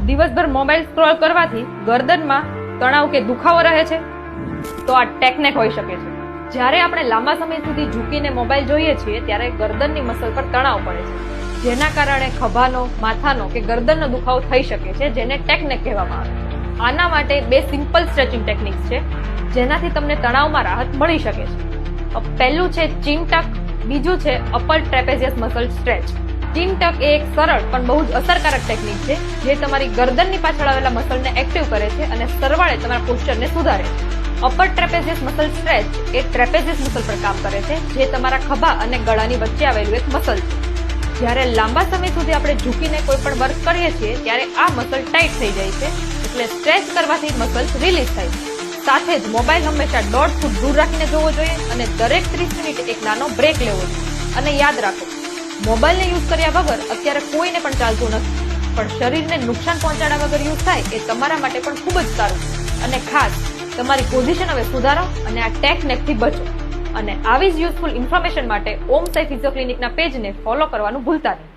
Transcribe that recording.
દિવસભર mobile scroll કરવાથી ગરદનમાં તણાવ કે દુખાવો રહે છે? તો આ ટેકનેક હોઈ શકે છે. જ્યારે આપણે લાંબા સમય સુધી ઝૂકીને મોબાઈલ જોઈએ છીએ ત્યારે ગરદનની મસલ પર તણાવ પડે છે, જેના કારણે ખભાનો, માથાનો કે ગરદનનો દુખાવો થઈ શકે છે, જેને ટેકનેક કહેવામાં આવે છે. આના માટે બે સિમ્પલ સ્ટ્રેચિંગ ટેકનિક્સ છે જેનાથી તમને તણાવમાં રાહત મળી શકે છે. પહેલું છે ચીન ટક, બીજું છે અપર ટ્રેપેઝિયસ મસલ સ્ટ્રેચ. ચીન ટક એ એક સરળ પણ બહુ જ અસરકારક ટેકનિક છે જે તમારી ગરદનની પાછળ આવેલા મસલને એક્ટિવ કરે છે અને સરવાળે તમારા પોસ્ચરને સુધારે છે. અપર ટ્રેપેઝિયસ મસલ સ્ટ્રેચ એ ટ્રેપેઝિયસ મસલ પર કામ કરે છે, જે તમારા ખભા અને ગળાની વચ્ચે આવેલું એક મસલ છે. જ્યારે લાંબા સમય સુધી આપણે ઝૂકીને કોઈ પણ વર્ક કરીએ છીએ ત્યારે આ મસલ ટાઈટ થઈ જાય છે, એટલે સ્ટ્રેચ કરવાથી મસલ રિલીઝ થાય છે. સાથે જ મોબાઈલ હંમેશા 1.5 ફૂટ દૂર રાખીને જોવો જોઈએ અને દરેક 30 મિનિટે એક નાનો બ્રેક લેવો જોઈએ. અને યાદ રાખો, મોબાઈલને યુઝ કર્યા વગર અત્યારે કોઈને પણ ચાલતું નથી, પણ શરીરને નુકસાન પહોંચાડ્યા વગર યુઝ થાય એ તમારા માટે પણ ખૂબ જ સારું. અને ખાસ તમારી પોઝિશન હવે સુધારો અને આ ટેકનેકથી બચો. અને આવી જ યુઝફુલ ઇન્ફોર્મેશન માટે ઓમ સાઈ ફિઝિયો ક્લિનિકના પેજને ફોલો કરવાનું ભૂલતા નહીં.